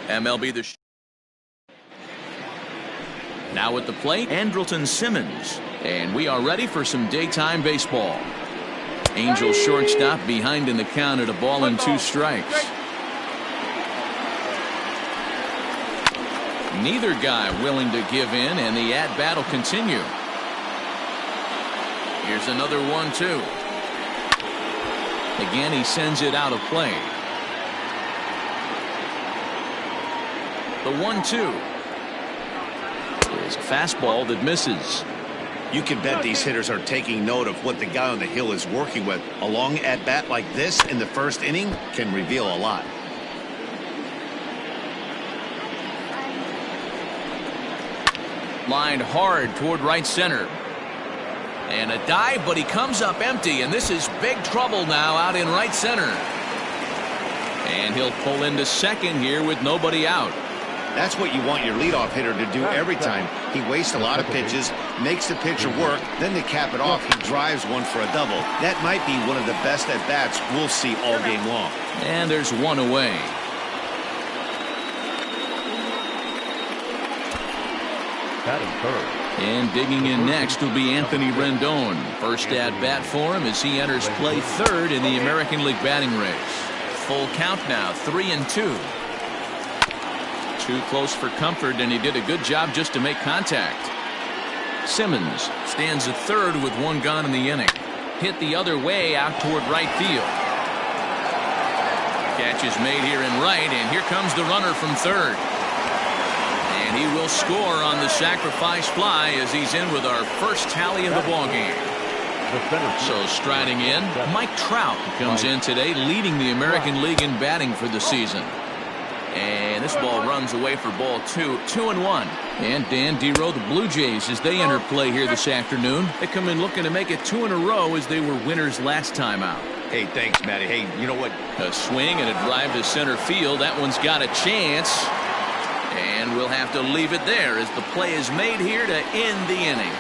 MLB The Now at the plate, Andrelton Simmons. And we are ready for some daytime baseball. Angels shortstop behind in the count at 1-2 strikes. Neither guy willing to give in, and the at-bat will continue. Here's another 1-2. Again, he sends it out of play. The 1-2 is a fastball that misses. You can bet these hitters are taking note of what the guy on the hill is working with. A long at-bat like this in the first inning can reveal a lot. Lined hard toward right center. And a dive, but he comes up empty, and this is big trouble now out in right center. And he'll pull into second here with nobody out. That's what you want your leadoff hitter to do every time. He wastes a lot of pitches, makes the pitcher work, then to cap it off, he drives one for a double. That might be one of the best at-bats we'll see all game long. And there's one away. And digging in next will be Anthony Rendon. First at bat for him as he enters play third in the American League batting race. Full count now, 3-2. Too close for comfort, and he did a good job just to make contact. Simmons stands at third with one gone in the inning. Hit the other way out toward right field. Catch is made here in right, and here comes the runner from third. And he will score on the sacrifice fly as he's in with our first tally of the ballgame. So striding in, Mike Trout comes in today, leading the American League in batting for the season. And this ball runs away for ball 2, 2-1. And Dan Dero, the Blue Jays, as they enter play here this afternoon, they come in looking to make it 2 in a row as they were winners last time out. Hey, thanks, Matty. Hey, you know what? A swing and a drive to center field. That one's got a chance. And we'll have to leave it there as the play is made here to end the inning.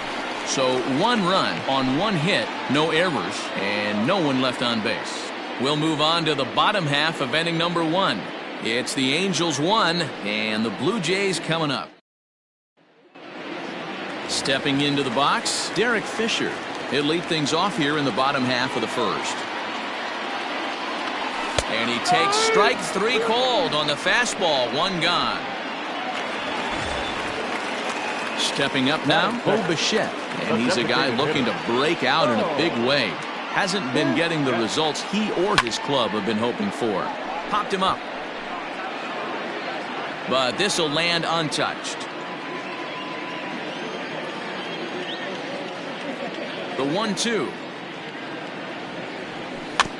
So 1 run on 1 hit, no errors, and no one left on base. We'll move on to the bottom half of inning number 1. It's the Angels 1 and the Blue Jays coming up. Stepping into the box, Derek Fisher. He'll lead things off here in the bottom half of the first. And he takes strike 3 called on the fastball, 1 gone. Stepping up now, Bo Bichette, and he's a guy looking to break out in a big way. Hasn't been getting the results he or his club have been hoping for. Popped him up. But this will land untouched. The 1-2.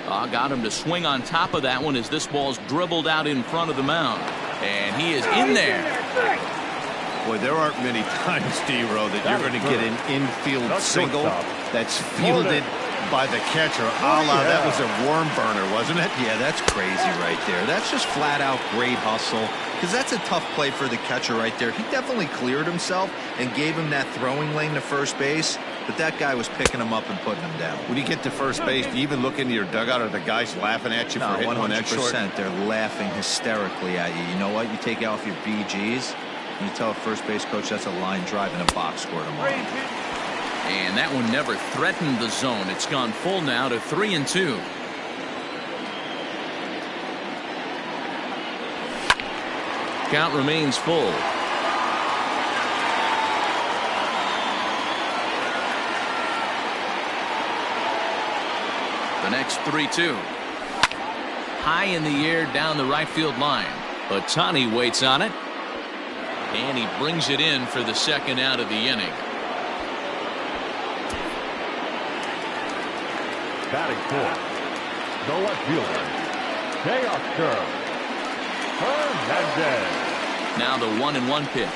Got him to swing on top of that one as this ball's dribbled out in front of the mound. And he is in there. Boy, there aren't many times, D-Row, that you're going to get an infield single that's fielded by the catcher. That was a worm burner, wasn't it? Yeah, that's crazy right there. That's just flat out great hustle, because that's a tough play for the catcher right there. He definitely cleared himself and gave him that throwing lane to first base, but that guy was picking him up and putting him down. When you get to first base, do you even look into your dugout? Are the guys laughing at you for hitting one that short? 100%. They're laughing hysterically at you. You know what? You take off your BGs, and you tell a first base coach that's a line drive in a box score tomorrow. And that one never threatened the zone. It's gone full now to 3-2. Count remains full. The next 3-2. High in the air down the right field line. Ohtani waits on it. And he brings it in for the second out of the inning. Batting fourth, the left fielder, Teoscar Hernandez. Now the 1-1 pitch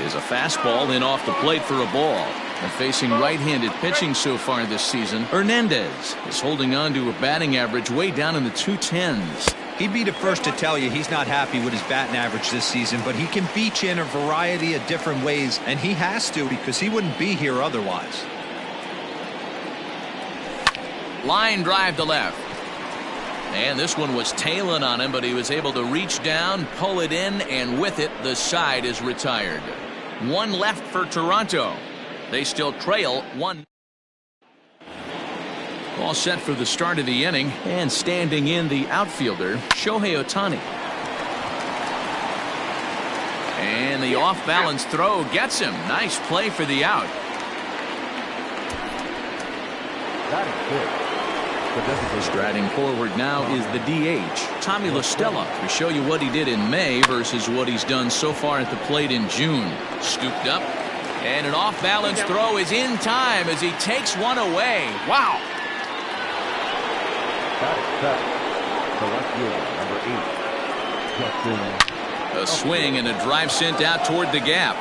is a fastball in off the plate for a ball. And facing right-handed pitching so far this season, Hernandez is holding on to a batting average way down in the 210s. He'd be the first to tell you he's not happy with his batting average this season, but he can beat you in a variety of different ways, and he has to because he wouldn't be here otherwise. Line drive to left. And this one was tailing on him, but he was able to reach down, pull it in, and with it, the side is retired. One left for Toronto. They still trail 1. All set for the start of the inning, and standing in the outfielder, Shohei Ohtani. And the off-balance throw gets him. Nice play for the out. That is good. Striding forward now is the DH, Tommy La Stella, to show you what he did in May versus what he's done so far at the plate in June. Scooped up, and an off-balance throw is in time as he takes one away. Wow. That is set. The left fielder, number 8. A swing and a drive sent out toward the gap.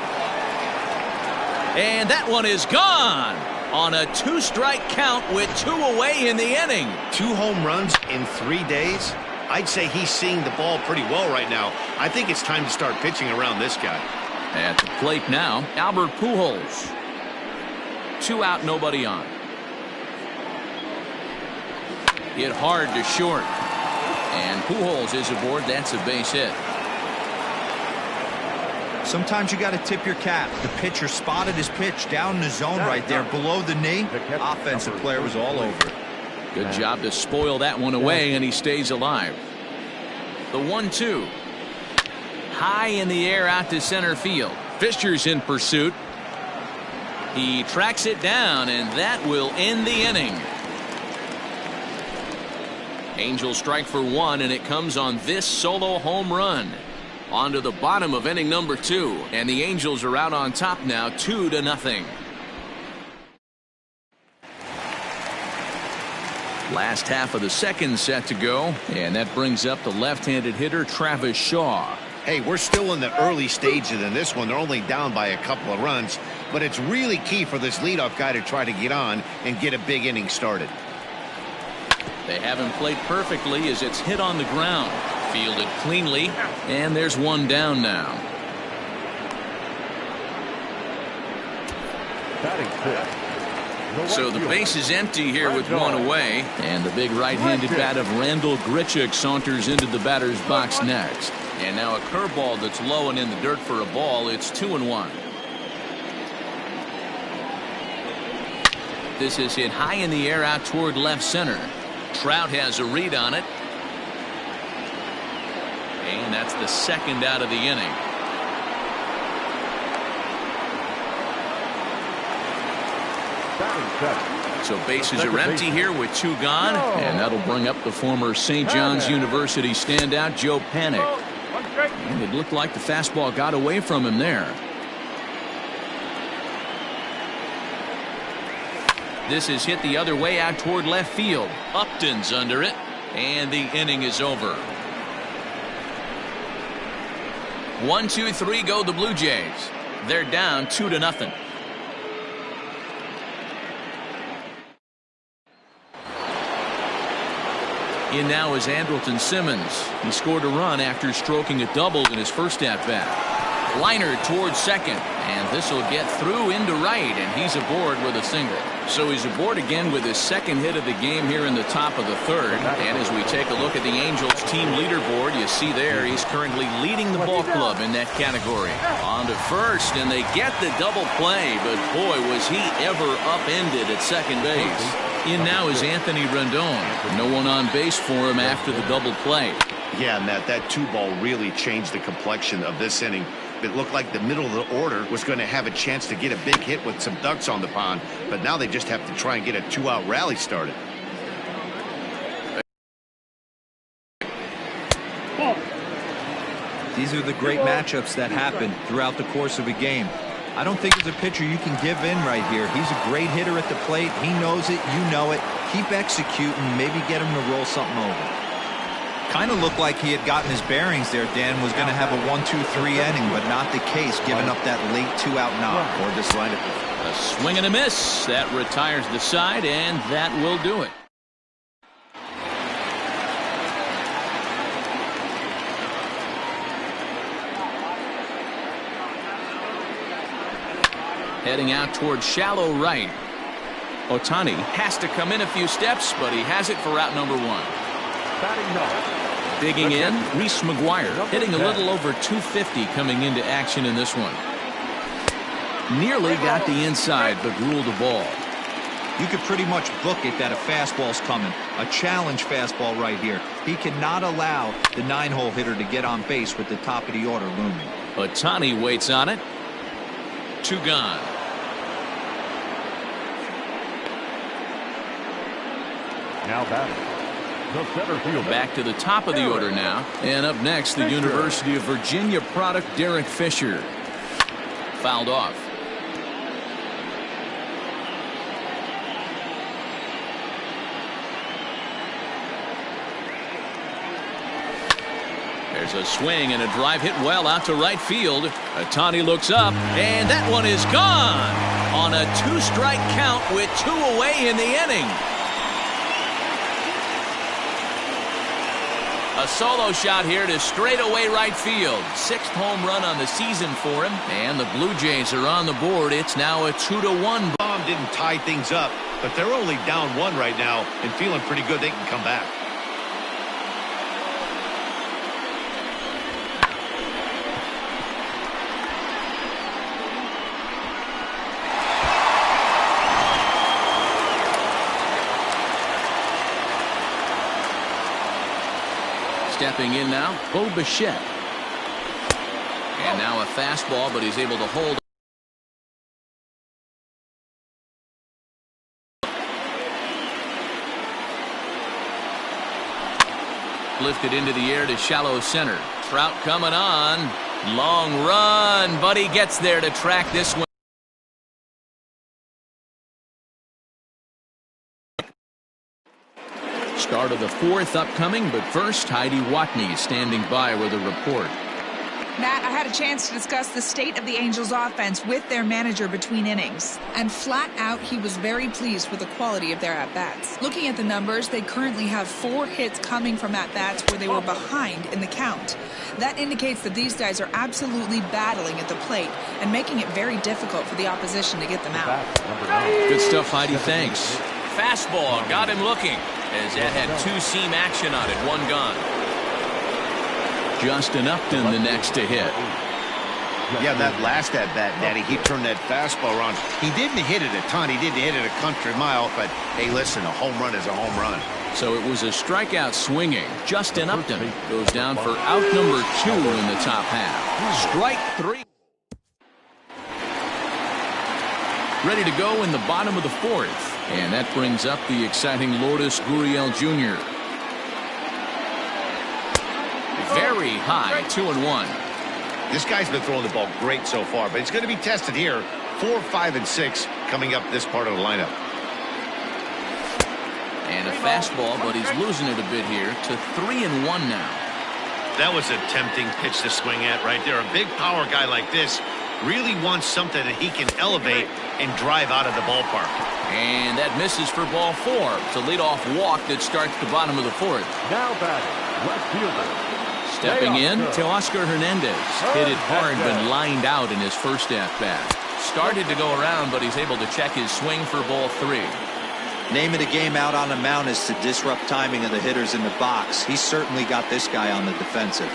And that one is gone on a 2-strike count with 2 away in the inning. 2 home runs in 3 days. I'd say he's seeing the ball pretty well right now. I think it's time to start pitching around this guy. At the plate now, Albert Pujols. 2 out, nobody on. Hit hard to short. And Pujols is aboard. That's a base hit. Sometimes you got to tip your cap. The pitcher spotted his pitch down in the zone right there below the knee. Offensive player was all over it. Good job to spoil that one away, and he stays alive. The 1-2. High in the air out to center field. Fisher's in pursuit. He tracks it down, and that will end the inning. Angels strike for 1, and it comes on this solo home run. On to the bottom of inning number 2, and the Angels are out on top now, 2-0. Last half of the second set to go, and that brings up the left-handed hitter Travis Shaw. Hey, we're still in the early stages in this one. They're only down by a couple of runs, but it's really key for this leadoff guy to try to get on and get a big inning started. They have him played perfectly as it's hit on the ground. Fielded cleanly, and there's one down now. So the base is empty here with 1 away, and the big right-handed bat of Randal Grichuk saunters into the batter's box next. And now a curveball that's low and in the dirt for a ball. It's 2-1. This is hit high in the air out toward left center. Trout has a read on it. And that's the second out of the inning. So bases are empty here with 2 gone, and that'll bring up the former St. John's University standout Joe Panik. And it looked like the fastball got away from him there. This is hit the other way out toward left field. Upton's under it, and the inning is over. 1, 2, 3 go the Blue Jays. They're down 2-0. In now is Andrelton Simmons. He scored a run after stroking a double in his first at-bat. Liner towards second, and this will get through into right, and he's aboard with a single. So he's aboard again with his second hit of the game here in the top of the third. And as we take a look at the Angels team leaderboard, you see there he's currently leading the ball club in that category. On to first, and they get the double play, but boy, was he ever upended at second base. In now is Anthony Rendon. No one on base for him after the double play. Yeah, Matt, that 2-ball really changed the complexion of this inning. It looked like the middle of the order was going to have a chance to get a big hit with some ducks on the pond, but now they just have to try and get a 2-out rally started. These are the great matchups that happen throughout the course of a game. I don't think as a pitcher you can give in right here. He's a great hitter at the plate. He knows it. You know it. Keep executing. Maybe get him to roll something over. Kind of looked like he had gotten his bearings there. Dan was going to have a 1-2-3 inning, but not the case, giving up that late 2-out knock. Or just line it. A swing and a miss. That retires the side, and that will do it. Heading out towards shallow right. Ohtani has to come in a few steps, but he has it for out number 1. Batting ninth. Digging in, Reese McGuire, hitting a little over 250 coming into action in this one. Nearly got the inside, but ruled a ball. You could pretty much book it that a fastball's coming. A challenge fastball right here. He cannot allow the 9-hole hitter to get on base with the top of the order looming. Ohtani waits on it. 2 gone. Now batting. The center fielder. Back to the top of the order now. And up next, the University of Virginia product, Derek Fisher. Fouled off. There's a swing and a drive hit well out to right field. Ohtani looks up, and that one is gone on a 2-strike count with 2 away in the inning. A solo shot here to straightaway right field. 6th home run on the season for him, and the Blue Jays are on the board. It's now a 2-1. Bomb didn't tie things up, but they're only down 1 right now and feeling pretty good they can come back. Stepping in now, Bo Bichette. And now a fastball, but he's able to hold. Lifted into the air to shallow center. Trout coming on. Long run, but he gets there to track this one. Start of the 4th upcoming, but first, Heidi Watney standing by with a report. Matt, I had a chance to discuss the state of the Angels offense with their manager between innings. And flat out, he was very pleased with the quality of their at-bats. Looking at the numbers, they currently have 4 hits coming from at-bats where they were behind in the count. That indicates that these guys are absolutely battling at the plate and making it very difficult for the opposition to get them out. Good stuff, Heidi. Thanks. Fastball got him looking, as that had 2-seam action on it. 1 gone. Justin Upton the next to hit. Yeah, that last at-bat, Daddy, he turned that fastball around. He didn't hit it a ton. He didn't hit it a country mile, but hey, listen, a home run is a home run. So it was a strikeout swinging. Justin Upton goes down for out number 2 in the top half. Strike 3. Ready to go in the bottom of the 4th. And that brings up the exciting Lourdes Gurriel Jr. Very high, 2-1. This guy's been throwing the ball great so far, but he's going to be tested here. 4, 5, and 6 coming up this part of the lineup. And a fastball, but he's losing it a bit here to 3-1 now. That was a tempting pitch to swing at right there. A big power guy like this really wants something that he can elevate and drive out of the ballpark. And that misses for ball 4. It's a leadoff walk that starts the bottom of the 4th. Now batting, left fielder. Stepping in to Oscar Hernandez. Hit it hard, but lined out in his first at-bat. Started to go around, but he's able to check his swing for ball 3. Name of the game out on the mound is to disrupt timing of the hitters in the box. He's certainly got this guy on the defensive.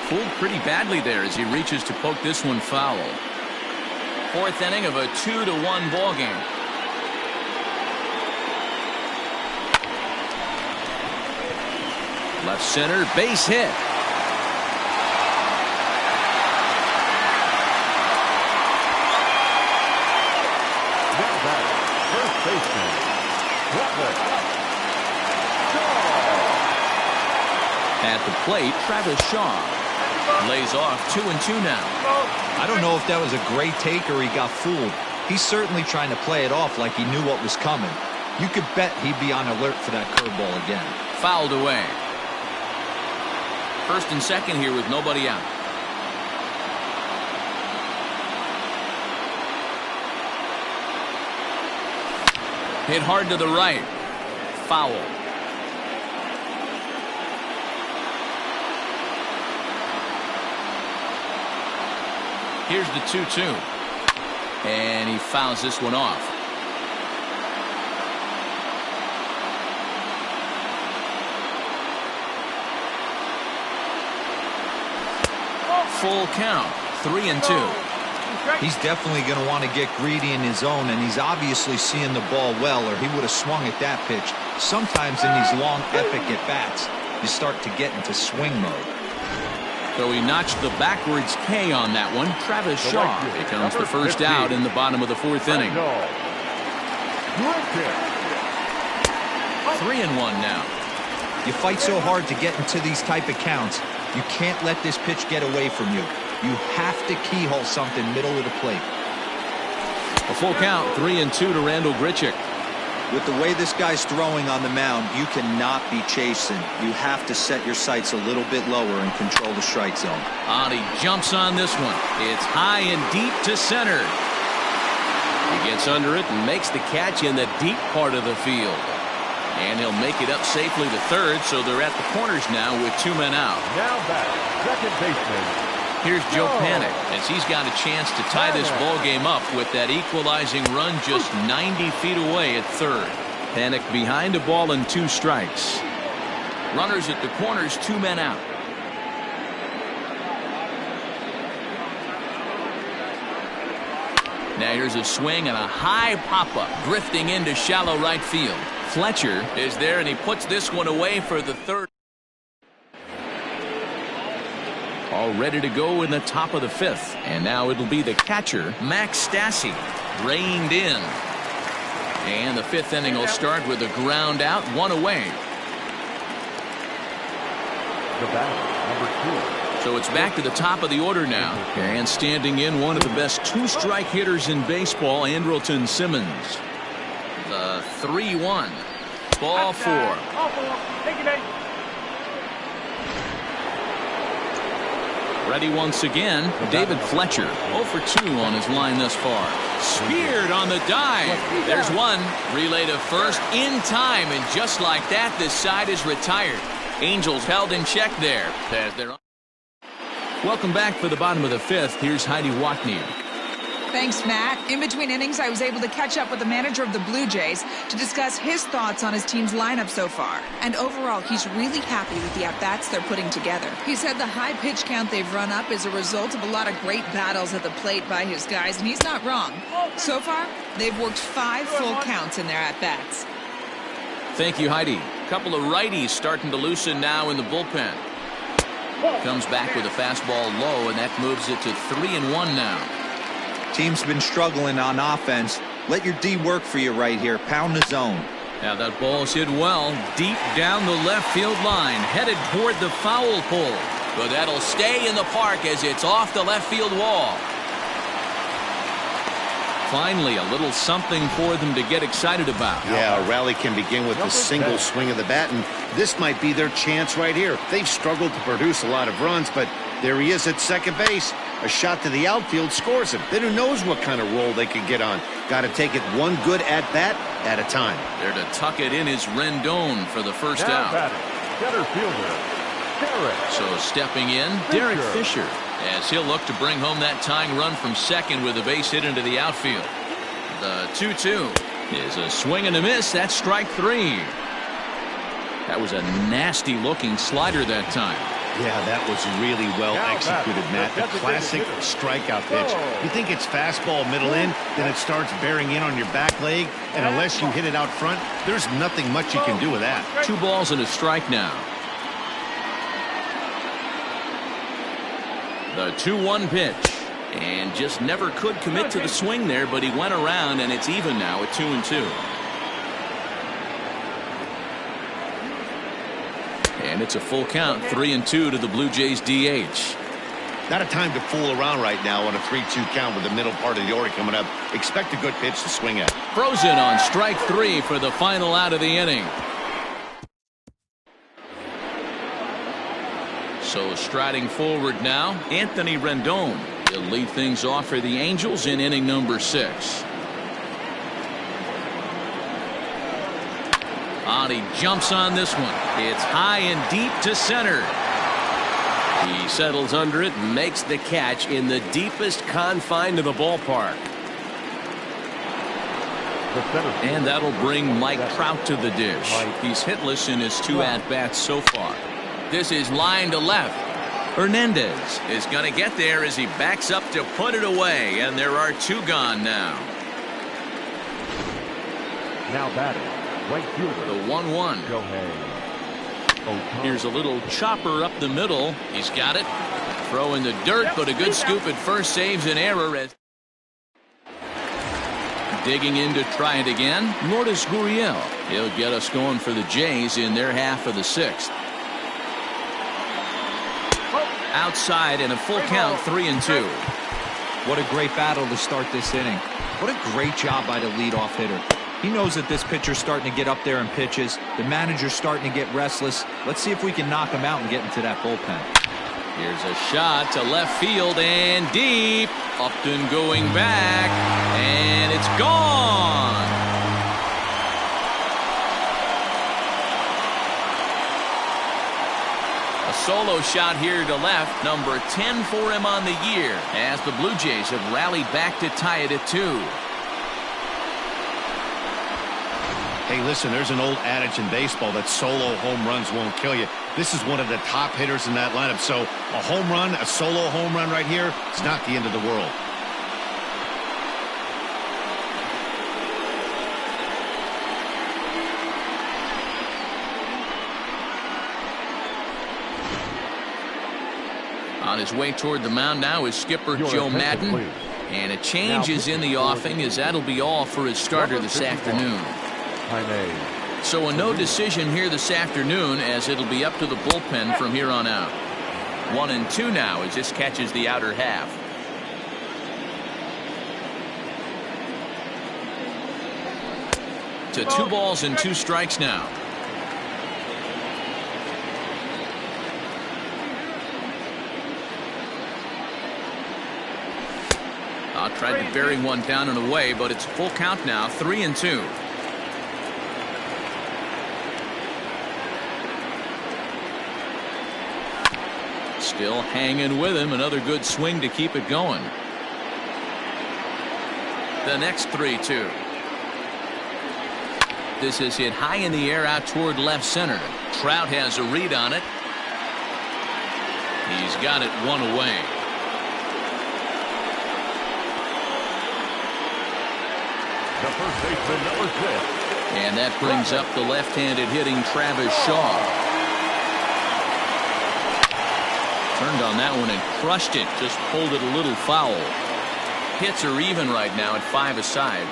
Fooled pretty badly there as he reaches to poke this one foul. 4th inning of a 2-1 ball game. Left center, base hit. First baseman. At the plate, Travis Shaw lays off 2-2 now. I don't know if that was a great take or he got fooled. He's certainly trying to play it off like he knew what was coming. You could bet he'd be on alert for that curveball again. Fouled away. 1st and 2nd here with nobody out. Hit hard to the right. Foul. Here's the 2-2. And he fouls this one off. full count, 3-2. He's definitely going to want to get greedy in his zone, and he's obviously seeing the ball well, or he would have swung at that pitch. Sometimes in these long, epic at-bats, you start to get into swing mode. So he notched the backwards K on that one. Travis Shaw becomes the first out in the bottom of the fourth inning. 3-1 now. You fight so hard to get into these type of counts, you can't let this pitch get away from you. You have to keyhole something middle of the plate. A full count, 3-2 to Randall Grichuk. With the way this guy's throwing on the mound, you cannot be chasing. You have to set your sights a little bit lower and control the strike zone. He jumps on this one. It's high and deep to center. He gets under it and makes the catch in the deep part of the field. And he'll make it up safely to third, so they're at the corners now with 2 men out. Now back, second baseman. Here's Joe Panik as he's got a chance to tie this ball game up with that equalizing run just 90 feet away at third. Panik behind a ball and 2 strikes. Runners at the corners, 2 men out. Now here's a swing and a high pop-up drifting into shallow right field. Fletcher is there and he puts this one away for the third. All ready to go in the top of the 5th. And now it'll be the catcher, Max Stassi, reined in. And the 5th inning will start with a ground out, 1 away. The batter, number 2. So it's back to the top of the order now. And standing in, one of the best 2-strike hitters in baseball, Andrelton Simmons. The 3-1. Ball 4. Take it in. Ready once again, David Fletcher, 0 for 2 on his line thus far. Speared on the dive. There's one. Relay to first in time, and just like that, this side is retired. Angels held in check there. As they're on. Welcome back for the bottom of the 5th. Here's Heidi Watney. Thanks, Matt. In between innings, I was able to catch up with the manager of the Blue Jays to discuss his thoughts on his team's lineup so far. And overall, he's really happy with the at-bats they're putting together. He said the high pitch count they've run up is a result of a lot of great battles at the plate by his guys, and he's not wrong. So far, they've worked 5 full counts in their at-bats. Thank you, Heidi. A couple of righties starting to loosen now in the bullpen. Comes back with a fastball low, and that moves it to 3-1 now. Team's been struggling on offense. Let your D work for you right here. Pound the zone. Now that ball's hit well, deep down the left field line, headed toward the foul pole. But that'll stay in the park as it's off the left field wall. Finally, a little something for them to get excited about. Yeah, a rally can begin with a single swing of the bat, and this might be their chance right here. They've struggled to produce a lot of runs, but there he is at second base. A shot to the outfield scores him. Then who knows what kind of roll they can get on. Got to take it one good at-bat at a time. There to tuck it in is Rendon for the first out. Center fielder, Derek. So stepping in, Derek Fisher, as he'll look to bring home that tying run from second with a base hit into the outfield. The 2-2 is a swing and a miss. That's strike 3. That was a nasty looking slider that time. Yeah, that was really well executed, Matt. The classic strikeout pitch. You think it's fastball middle in, then it starts bearing in on your back leg, and unless you hit it out front, there's nothing much you can do with that. 2 balls and a strike now. The 2-1 pitch, and just never could commit to the swing there, but he went around, and it's even now at 2-2. And it's a full count, 3-2 to the Blue Jays DH. Not a time to fool around right now on a 3-2 count with the middle part of the order coming up. Expect a good pitch to swing at. Frozen on strike 3 for the final out of the inning. So striding forward now, Anthony Rendon. He'll lead things off for the Angels in inning number 6. He jumps on this one. It's high and deep to center. He settles under it and makes the catch in the deepest confine of the ballpark. And that'll bring Mike Trout to the dish. He's hitless in his 2 at-bats so far. This is line to left. Hernandez is going to get there as he backs up to put it away, and there are 2 gone now. Now batting, right fielder. The 1-1. Here's a little chopper up the middle. He's got it. Throw in the dirt, but a good scoop at first saves an error. As digging in to try it again, Lourdes Gurriel. He'll get us going for the Jays in their half of the 6th. Outside and a full count, 3-2. What a great battle to start this inning. What a great job by the leadoff hitter. He knows that this pitcher's starting to get up there in pitches. The manager's starting to get restless. Let's see if we can knock him out and get into that bullpen. Here's a shot to left field and deep. Upton going back, and it's gone. A solo shot here to left, number 10 for him on the year, as the Blue Jays have rallied back to tie it at 2. Hey, listen, there's an old adage in baseball that solo home runs won't kill you. This is one of the top hitters in that lineup. So a home run, a solo home run right here, it's not the end of the world. On his way toward the mound now is skipper Joe Madden. And a change is in the offing, as that'll be all for his starter this afternoon. So a no decision here this afternoon, as it'll be up to the bullpen from here on out. 1-2 now as this catches the outer half. To 2 balls and 2 strikes now. Tried to bury one down and away, but it's full count now, 3-2. Still hanging with him. Another good swing to keep it going. The next 3-2. This is hit high in the air out toward left center. Trout has a read on it. He's got it 1 away. The first baseman, number 6. And that brings up the left-handed hitting Travis Shaw. Turned on that one and crushed it. Just pulled it a little foul. Hits are even right now at 5 aside.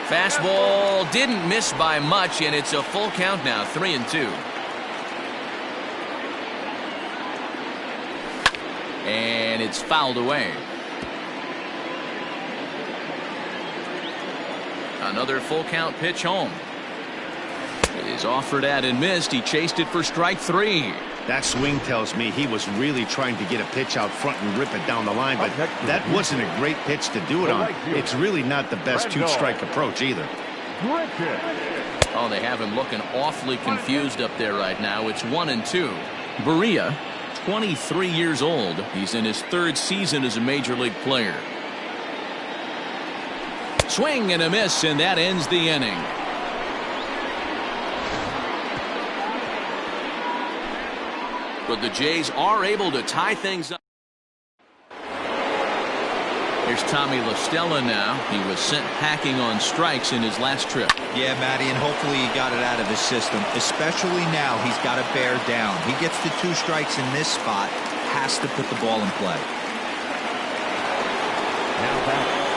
Fastball didn't miss by much, and it's a full count now, 3-2. And it's fouled away. Another full count pitch home. It is offered at and missed. He chased it for strike 3. That swing tells me he was really trying to get a pitch out front and rip it down the line, but that wasn't a great pitch to do it on. It's really not the best 2-strike approach either. Oh, they have him looking awfully confused up there right now. It's 1-2. Berea, 23 years old. He's in his 3rd season as a major league player. Swing and a miss, and that ends the inning. But the Jays are able to tie things up. Here's Tommy La Stella now. He was sent packing on strikes in his last trip. Yeah, Matty, and hopefully he got it out of his system. Especially now, he's got to bear down. He gets the 2 strikes in this spot, has to put the ball in play.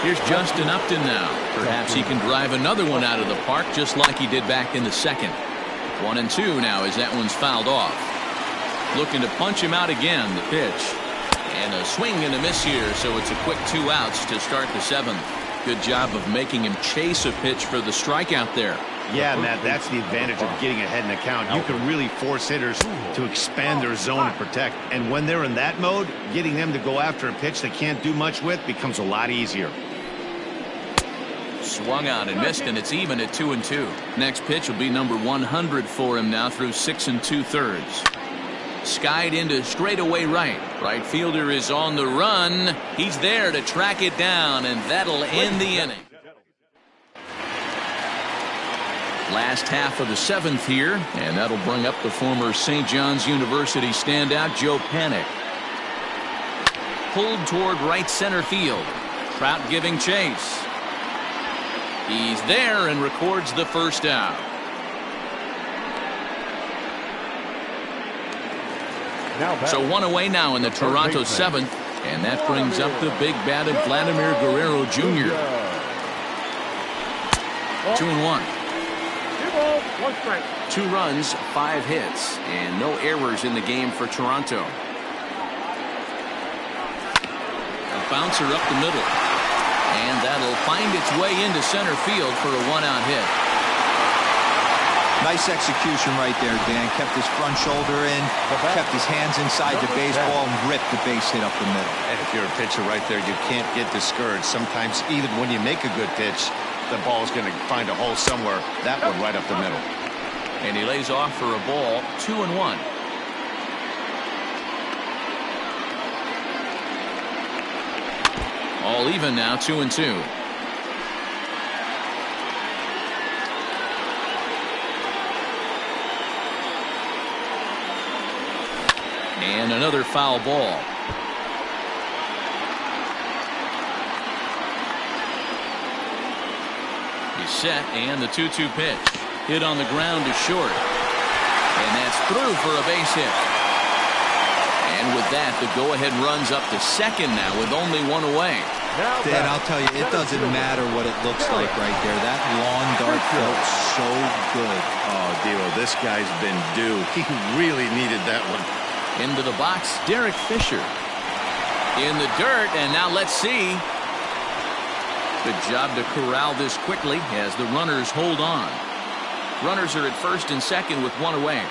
Here's Justin Upton now. Perhaps he can drive another one out of the park just like he did back in the 2nd. 1-2 now as that one's fouled off. Looking to punch him out again, the pitch. And a swing and a miss here, so it's a quick 2 outs to start the 7th. Good job of making him chase a pitch for the strikeout there. Yeah, Matt, that's the advantage of getting ahead in the count. You can really force hitters to expand their zone and protect. And when they're in that mode, getting them to go after a pitch they can't do much with becomes a lot easier. Swung on and missed, and it's even at 2-2. Next pitch will be number 100 for him now through 6 2/3. Skied into straightaway right. Right fielder is on the run. He's there to track it down, and that'll end the inning. Last half of the 7th here, and that'll bring up the former St. John's University standout Joe Panik. Pulled toward right center field. Trout giving chase. He's there and records the first out. So one away now in the Toronto 7th, and that brings up the big bat of Vladimir Guerrero Jr. 2-1. 2 runs, 5 hits, and no errors in the game for Toronto. A bouncer up the middle, and that'll find its way into center field for a 1-out hit. Nice execution right there, Dan. Kept his front shoulder in, kept his hands inside the baseball, and ripped the base hit up the middle. And if you're a pitcher right there, you can't get discouraged. Sometimes even when you make a good pitch, the ball's going to find a hole somewhere. That one right up the middle. And he lays off for a ball. 2-1. All even now. 2-2. And another foul ball. He's set, and the 2-2 pitch. Hit on the ground to short. And that's through for a base hit. And with that, the go-ahead runs up to second now with only 1 away. Dan, I'll tell you, it doesn't matter what it looks like right there. That lawn dart felt so good. Oh, Dio, this guy's been due. He really needed that one. Into the box, Derek Fisher. In the dirt, and now let's see. Good job to corral this quickly as the runners hold on. Runners are at first and second with 1 away.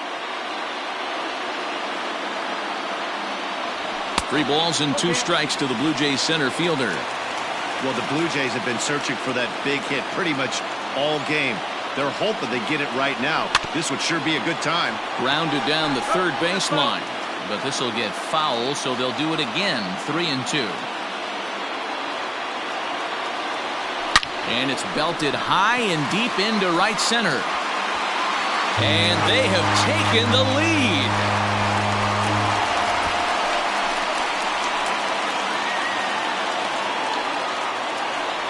3 balls and 2 strikes to the Blue Jays center fielder. Well, the Blue Jays have been searching for that big hit pretty much all game. They're hoping they get it right now. This would sure be a good time. Rounded down the third baseline. But this will get foul, so they'll do it again. 3-2. And it's belted high and deep into right center. And they have taken the lead.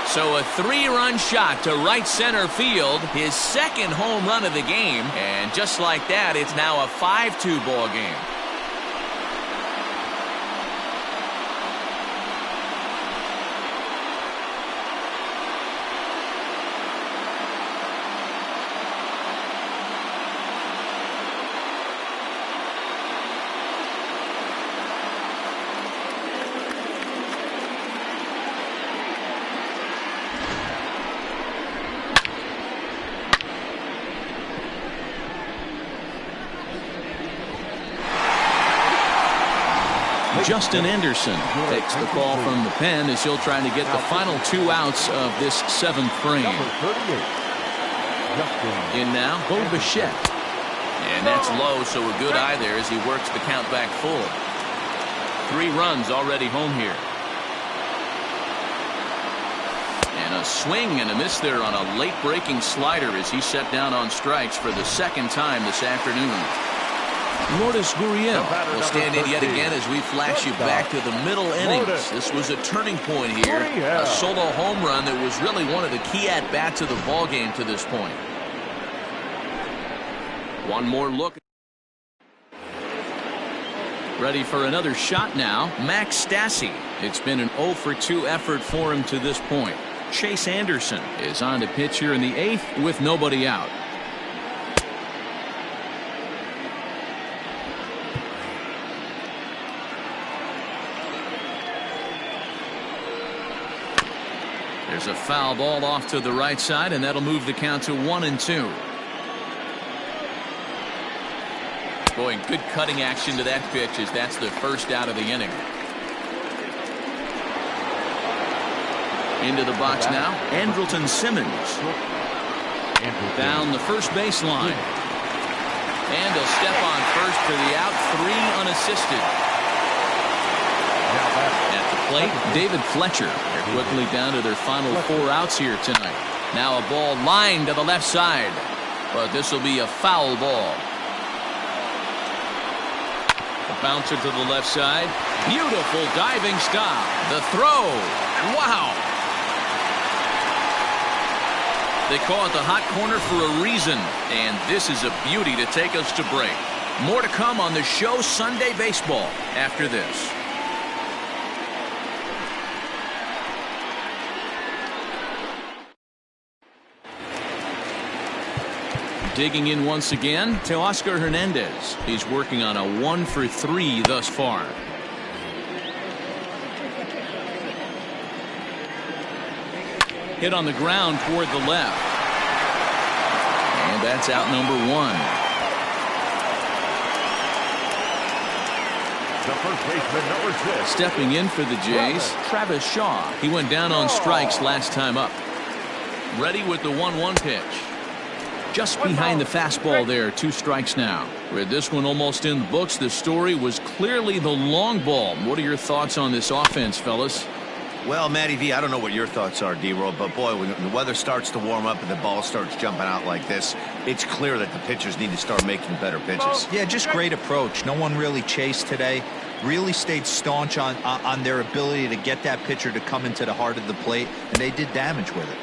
So a 3-run shot to right center field, his second home run of the game. And just like that, it's now a 5-2 ball game. Justin Anderson takes the call from the pen as he'll try to get the final 2 outs of this 7th frame. In now, Bo Bichette. And that's low, so a good eye there as he works the count back full. 3 runs already home here. And a swing and a miss there on a late breaking slider as he set down on strikes for the 2nd time this afternoon. Lourdes Gurriel will stand in yet again as we flash you back to the middle innings. This was a turning point here. A solo home run that was really one of the key at-bats of the ballgame to this point. One more look. Ready for another shot now, Max Stassi. It's been an 0-for-2 effort for him to this point. Chase Anderson is on to pitch here in the 8th with nobody out. There's a foul ball off to the right side, and that'll move the count to 1-2. Boy, good cutting action to that pitch as that's the first out of the inning. Into the box now, Andrelton Simmons. Down the first baseline. And he'll step on first for the out, 3 unassisted. At the plate, David Fletcher. They're quickly down to their final 4 outs here tonight. Now a ball lined to the left side. but this will be a foul ball. A bouncer to the left side. Beautiful diving stop. The throw. Wow. They call it the hot corner for a reason, and this is a beauty to take us to break. More to come on the show Sunday Baseball after this. Digging in once again, Teoscar Hernandez. He's working on a 1-for-3 thus far. Hit on the ground toward the left. And that's out number 1. The first baseman, number 6. Stepping in for the Jays, Travis Shaw. He went down on strikes last time up. Ready with the 1-1 pitch. Just behind the fastball there, 2 strikes now. With this one almost in the books, the story was clearly the long ball. What are your thoughts on this offense, fellas? Well, Matty V, I don't know what your thoughts are, D-Roll, but boy, when the weather starts to warm up and the ball starts jumping out like this, it's clear that the pitchers need to start making better pitches. Yeah, just great approach. No one really chased today. Really stayed staunch on their ability to get that pitcher to come into the heart of the plate, and they did damage with it.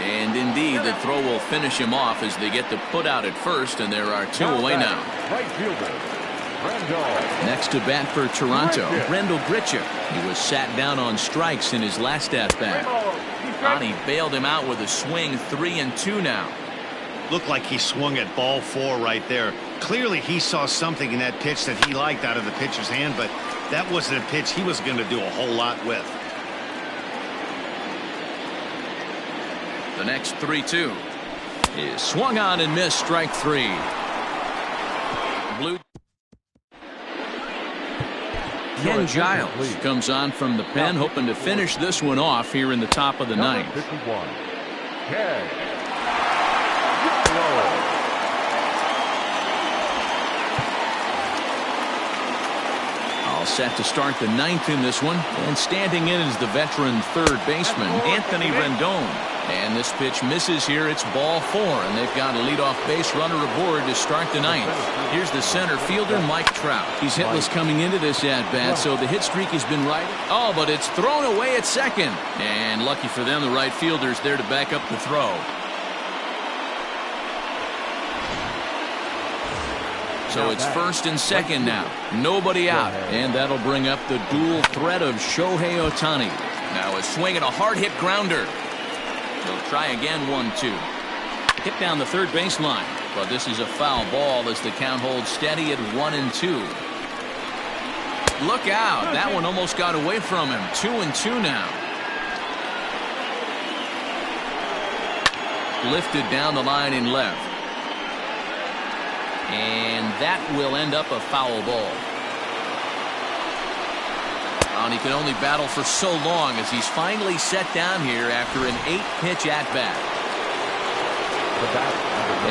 And indeed, the throw will finish him off as they get the put out at first, and there are 2 away now. Right fielder, Rendell. Next to bat for Toronto, Rendell Gritchick. He was sat down on strikes in his last at-bat. He bailed him out with a swing, 3-2 now. Looked like he swung at ball 4 right there. Clearly, he saw something in that pitch that he liked out of the pitcher's hand, but that wasn't a pitch he was going to do a whole lot with. The next 3-2 is swung on and missed, strike 3. Blue. Ken Giles comes on from the pen, hoping to finish this one off here in the top of the ninth. 51. Ken. All set to start the ninth in this one, and standing in is the veteran third baseman Anthony Rendon. And this pitch misses here. It's ball 4, and they've got a leadoff base runner aboard to start the ninth. Here's the center fielder, Mike Trout. He's hitless coming into this at-bat, so the hit streak has been right. Oh, but it's thrown away at second. And lucky for them, the right fielder's there to back up the throw. So it's first and second now. Nobody out. And that'll bring up the dual threat of Shohei Ohtani. Now a swing and a hard-hit grounder. He'll try again, 1-2. Hit down the third baseline, but this is a foul ball as the count holds steady at 1-2. Look out. That one almost got away from him. 2-2 now. Lifted down the line in left. And that will end up a foul ball. And he can only battle for so long as he's finally set down here after an 8-pitch at-bat.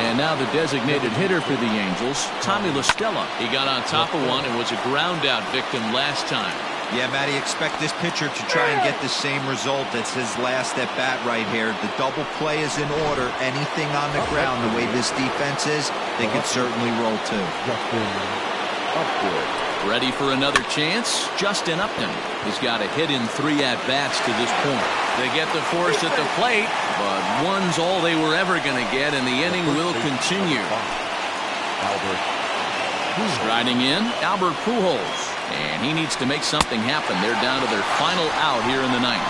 And now the designated hitter for the Angels, Tommy La Stella. He got on top of one and was a ground-out victim last time. Yeah, Matty, expect this pitcher to try and get the same result as his last at-bat right here. The double play is in order. Anything on the ground, the way this defense is, they can certainly roll too. Ready for another chance? Justin Upton. He's got a hit in 3 at-bats to this point. They get the force at the plate, but one's all they were ever going to get, and the inning will continue. Striding in, Albert Pujols. And he needs to make something happen. They're down to their final out here in the ninth.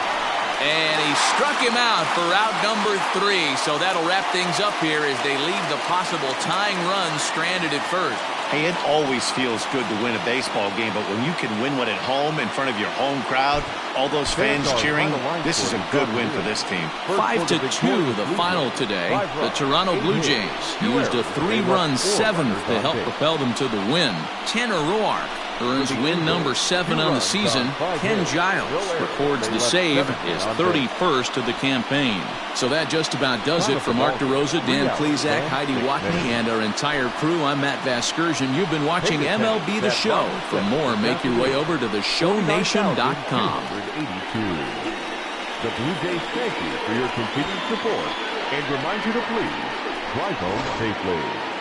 And he struck him out for out number 3. So that'll wrap things up here as they leave the possible tying run stranded at first. Hey, it always feels good to win a baseball game, but when you can win one at home in front of your home crowd, all those fans cheering, this is a good win for this team. 5-2 the final today. The Toronto Blue Jays used a 3-run 7th to help propel them to the win. Tanner Roark earns win number 7 on the season. Ken Giles records the save, his 31st of the campaign. So that just about does it for Mark DeRosa, Dan Plesac, Heidi Watney, and our entire crew. I'm Matt Vasgersian. You've been watching MLB The Show. For more, make your way over to theshownation.com. The Blue Jays thank you for your continued support. and reminds you to please drive home safely.